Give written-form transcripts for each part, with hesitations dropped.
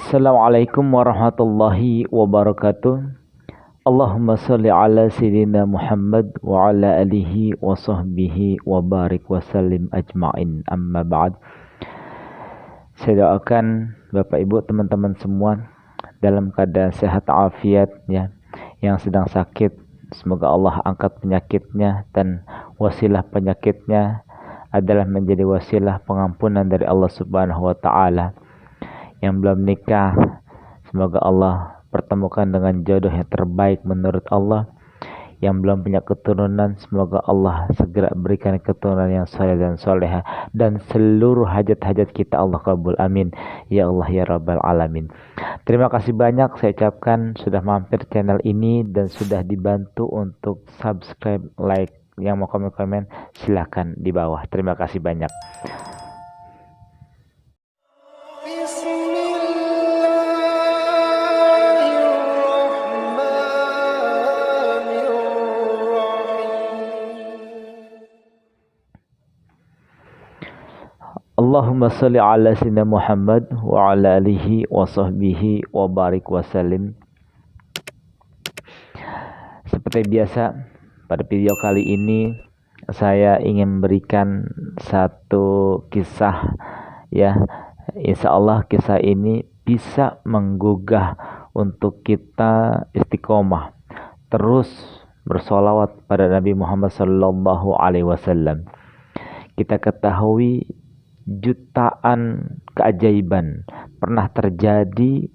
Assalamualaikum warahmatullahi wabarakatuh. Allahumma salli ala sayyidina Muhammad wa ala alihi wa sahbihi wa barik wa sallim ajma'in, amma ba'd. Saya doakan Bapak Ibu teman-teman semua dalam keadaan sehat afiat ya. Yang sedang sakit, semoga Allah angkat penyakitnya, dan wasilah penyakitnya adalah menjadi wasilah pengampunan dari Allah Subhanahu wa taala. Yang belum nikah, semoga Allah pertemukan dengan jodoh yang terbaik menurut Allah. Yang belum punya keturunan, semoga Allah segera berikan keturunan yang saleh dan soleha, dan seluruh hajat-hajat kita Allah kabul, amin ya Allah ya rabbal alamin. Terima kasih banyak saya ucapkan sudah mampir channel ini dan sudah dibantu untuk subscribe, like. Yang mau komen-komen silahkan di bawah. Terima kasih banyak. Allahumma salli ala sayyidina Muhammad wa ala alihi wa sahbihi wa barik wa salim. Seperti biasa, pada video kali ini saya ingin memberikan satu kisah ya. Insya Allah kisah ini bisa menggugah untuk kita istiqomah terus bersolawat pada Nabi Muhammad sallallahu alaihi wasallam. Kita ketahui jutaan keajaiban pernah terjadi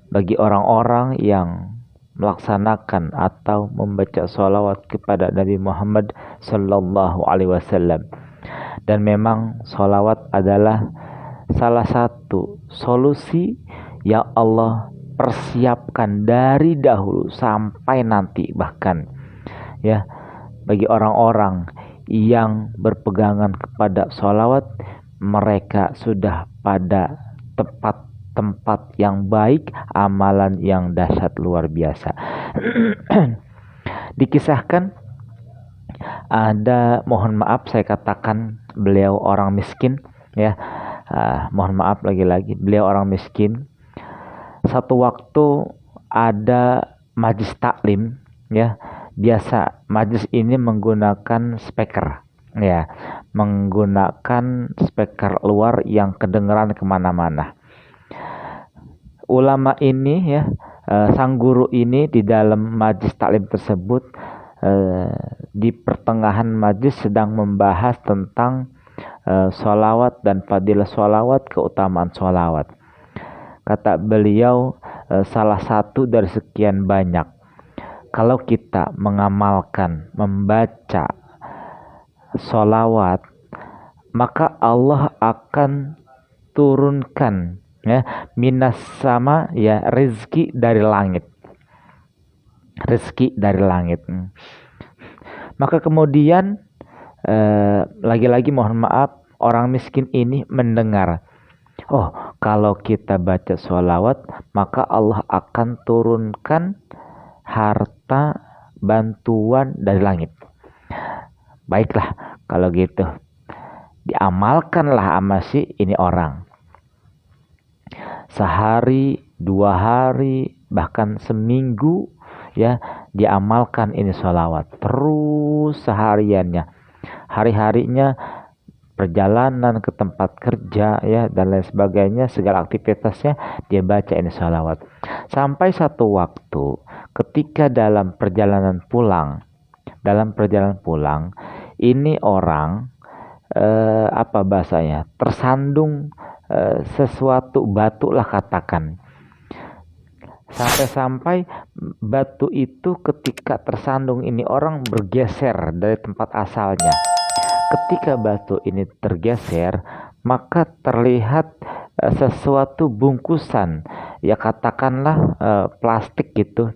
bagi orang-orang yang melaksanakan atau membaca sholawat kepada Nabi Muhammad sallallahu alaihi wasallam. Dan memang sholawat adalah salah satu solusi yang Allah persiapkan dari dahulu sampai nanti, bahkan ya, bagi orang-orang yang berpegangan kepada sholawat, mereka sudah pada tempat yang baik, amalan yang dahsyat luar biasa. Dikisahkan ada, mohon maaf saya katakan beliau orang miskin ya. Mohon maaf lagi-lagi, beliau orang miskin. Satu waktu ada majlis taklim ya. Biasa majlis ini menggunakan speaker ya, menggunakan speaker luar yang kedengeran kemana-mana. Ulama ini ya, sang guru ini di dalam majlis taklim tersebut, di pertengahan majlis sedang membahas tentang sholawat dan fadilah sholawat, keutamaan sholawat. Kata beliau, salah satu dari sekian banyak, kalau kita mengamalkan, membaca sholawat, maka Allah akan turunkan ya, minas sama ya, rezeki dari langit. Rezeki dari langit. Maka kemudian lagi-lagi mohon maaf, orang miskin ini mendengar, oh kalau kita baca sholawat maka Allah akan turunkan harta bantuan dari langit. Baiklah kalau gitu, diamalkanlah sama si ini orang. Sehari, 2 hari, bahkan seminggu ya, diamalkan ini sholawat terus sehariannya, hari-harinya, perjalanan ke tempat kerja ya, dan lain sebagainya, segala aktivitasnya dia baca ini sholawat. Sampai satu waktu ketika dalam perjalanan pulang, ini orang apa bahasanya, tersandung sesuatu batu lah katakan. Sampai-sampai batu itu ketika tersandung ini orang bergeser dari tempat asalnya. Ketika batu ini tergeser, maka terlihat sesuatu bungkusan, ya katakanlah plastik gitu,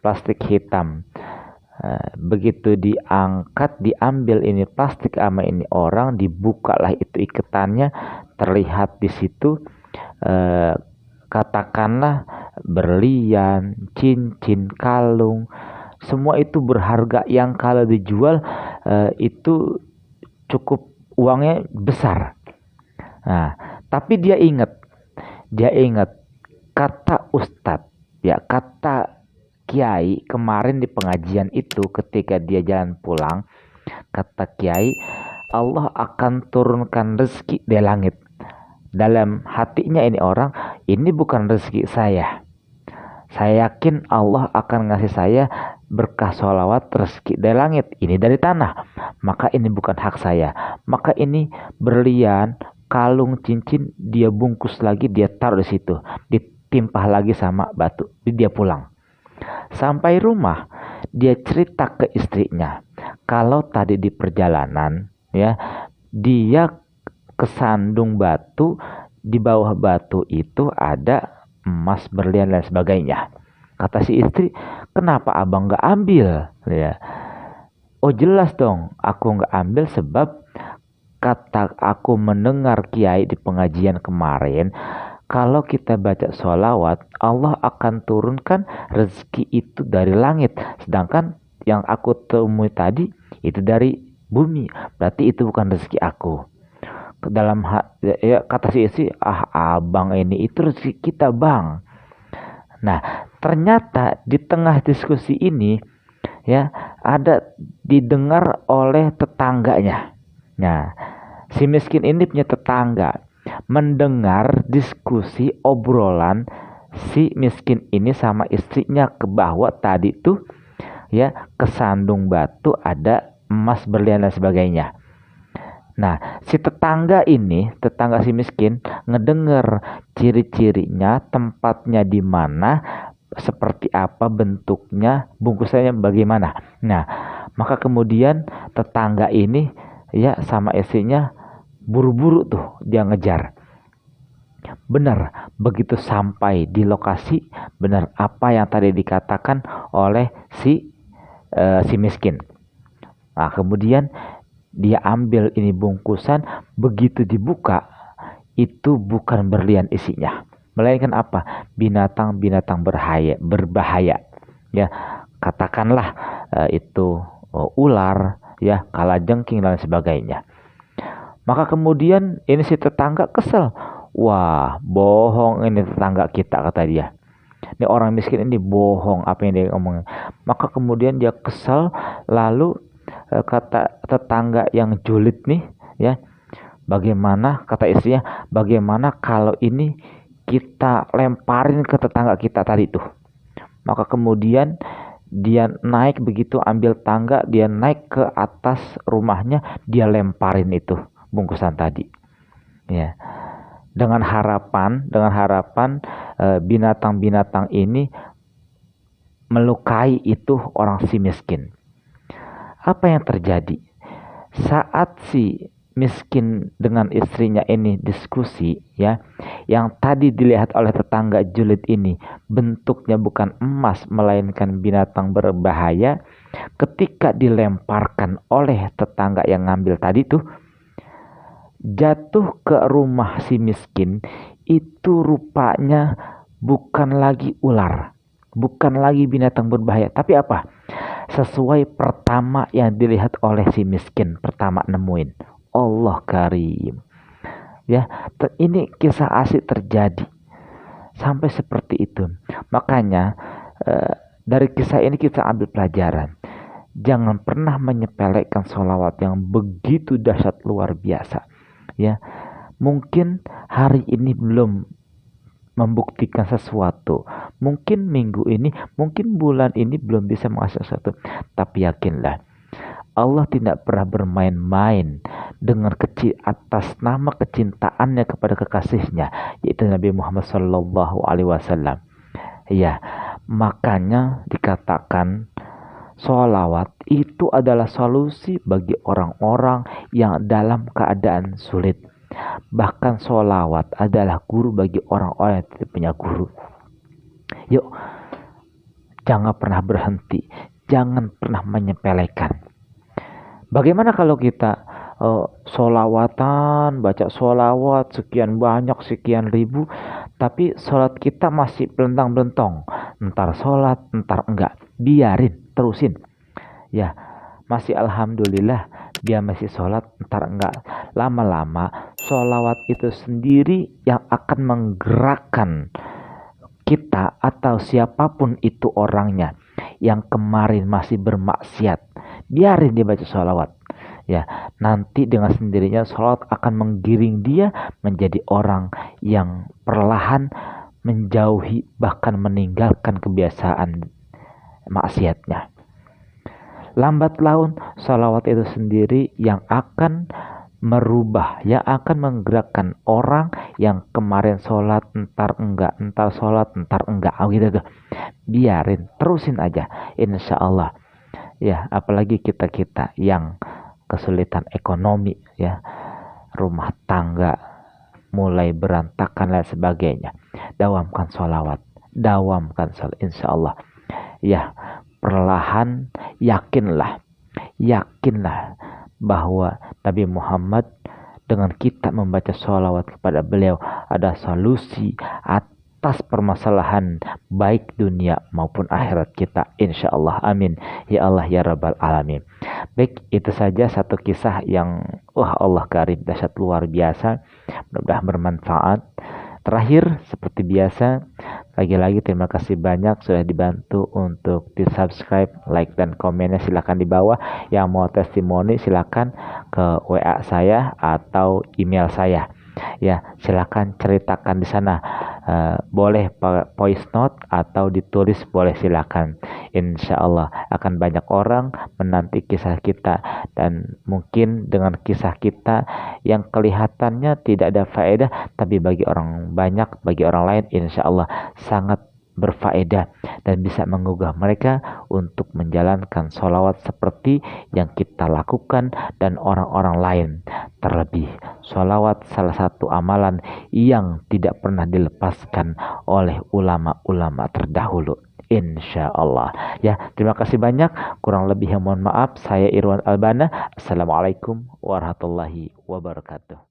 plastik hitam. Begitu diangkat, diambil ini plastik sama ini orang, dibukalah itu ikatannya, terlihat di situ katakanlah berlian, cincin, kalung, semua itu berharga yang kalau dijual itu cukup uangnya besar. Nah, tapi dia ingat Kata Ustadz, ya kata Kiai kemarin di pengajian itu ketika dia jalan pulang, kata Kiai, Allah akan turunkan rezeki di langit. Dalam hatinya ini orang, ini bukan rezeki saya. Saya yakin Allah akan ngasih saya berkah sholawat rezeki dari langit. Ini dari tanah. Maka ini bukan hak saya. Maka ini berlian, kalung, cincin, dia bungkus lagi, dia taruh di situ. Ditimpah lagi sama batu. Dia pulang. Sampai rumah, dia cerita ke istrinya. Kalau tadi di perjalanan, ya, dia kesandung batu, di bawah batu itu ada emas, berlian dan sebagainya. Kata si istri, kenapa abang gak ambil? Ya. Oh jelas dong, aku gak ambil sebab kata aku mendengar Kiai di pengajian kemarin, kalau kita baca sholawat, Allah akan turunkan rezeki itu dari langit. Sedangkan yang aku temui tadi, itu dari bumi. Berarti itu bukan rezeki aku. Dalam ya, kata si istri, abang ini itu rezeki kita bang. Nah ternyata di tengah diskusi ini, ya, ada didengar oleh tetangganya. Nah, si miskin ini punya tetangga, mendengar diskusi obrolan si miskin ini sama istrinya ke bahwa tadi tuh, ya, kesandung batu ada emas, berlian dan sebagainya. Nah, si tetangga ini, tetangga si miskin, ngedenger ciri-cirinya, tempatnya di mana, seperti apa bentuknya, bungkusannya bagaimana. Nah, maka kemudian tetangga ini, ya, sama istrinya buru-buru tuh dia ngejar. Benar, begitu sampai di lokasi, benar apa yang tadi dikatakan oleh si miskin. Nah, kemudian dia ambil ini bungkusan, begitu dibuka itu bukan berlian isinya, melainkan apa? Binatang-binatang berbahaya. Ya, katakanlah itu ular, ya, kalajengking dan sebagainya. Maka kemudian ini si tetangga kesel. Wah, bohong ini tetangga kita, kata dia. Ini orang miskin ini bohong apa yang dia ngomong. Maka kemudian dia kesel, lalu kata tetangga yang julid nih, ya, bagaimana, kata istrinya, bagaimana kalau ini kita lemparin ke tetangga kita tadi tuh. Maka kemudian dia naik, begitu ambil tangga, dia naik ke atas rumahnya, dia lemparin itu bungkusan tadi, ya, dengan harapan binatang-binatang ini melukai itu orang si miskin. Apa yang terjadi saat si miskin dengan istrinya ini diskusi, ya, yang tadi dilihat oleh tetangga julid ini bentuknya bukan emas melainkan binatang berbahaya, ketika dilemparkan oleh tetangga yang ngambil tadi tuh, jatuh ke rumah si miskin, itu rupanya bukan lagi ular, bukan lagi binatang berbahaya, tapi apa? Sesuai pertama yang dilihat oleh si miskin, pertama nemuin. Allah karim. Ya, ini kisah asli terjadi. Sampai seperti itu. Makanya dari kisah ini kita ambil pelajaran. Jangan pernah menyepelekan sholawat yang begitu dahsyat luar biasa. Ya, mungkin hari ini belum membuktikan sesuatu, mungkin minggu ini, mungkin bulan ini belum bisa menghasilkan sesuatu, tapi yakinlah Allah tidak pernah bermain-main dengan atas nama kecintaannya kepada kekasihnya, yaitu Nabi Muhammad SAW. Ya, makanya dikatakan sholawat itu adalah solusi bagi orang-orang yang dalam keadaan sulit. Bahkan sholawat adalah guru bagi orang-orang yang tidak punya guru. Yuk, jangan pernah berhenti, jangan pernah menyepelekan. Bagaimana kalau kita sholawatan, baca sholawat sekian banyak, sekian ribu, tapi sholat kita masih belentang-belentong, entar sholat, entar enggak, biarin, terusin. Ya, masih alhamdulillah, dia masih sholat, entar enggak. Lama-lama sholawat itu sendiri yang akan menggerakkan kita atau siapapun itu orangnya yang kemarin masih bermaksiat, biarin dia baca sholawat. Ya, nanti dengan sendirinya sholawat akan menggiring dia menjadi orang yang perlahan menjauhi bahkan meninggalkan kebiasaan maksiatnya. Lambat laun sholawat itu sendiri yang akan merubah, yang akan menggerakkan orang yang kemarin sholat entar enggak, entar sholat entar enggak, gitu tuh. Biarin, terusin aja, insya Allah. Ya, apalagi kita yang kesulitan ekonomi, ya, rumah tangga mulai berantakan dan sebagainya. Dawamkan sholawat, insya Allah. Ya, perlahan yakinlah bahwa Nabi Muhammad dengan kita membaca sholawat kepada beliau ada solusi atas permasalahan baik dunia maupun akhirat kita, insya Allah. Amin ya Allah ya Rabbal Alamin. Baik, itu saja satu kisah yang Allah karim, dahsyat, luar biasa. Mudah-mudahan bermanfaat. Terakhir, seperti biasa, lagi-lagi terima kasih banyak sudah dibantu untuk di subscribe, like, dan komennya silakan di bawah. Yang mau testimoni silakan ke WA saya atau email saya. Ya, silakan ceritakan di sana. Boleh voice note atau ditulis, boleh, silakan. Insya Allah akan banyak orang menanti kisah kita, dan mungkin dengan kisah kita yang kelihatannya tidak ada faedah, tapi bagi orang banyak, bagi orang lain, insya Allah sangat berfaedah dan bisa menggugah mereka untuk menjalankan sholawat seperti yang kita lakukan dan orang-orang lain. Terlebih, sholawat salah satu amalan yang tidak pernah dilepaskan oleh ulama-ulama terdahulu, insya Allah. Ya, terima kasih banyak. Kurang lebih yang mohon maaf. Saya Irwan Albana. Assalamualaikum warahmatullahi wabarakatuh.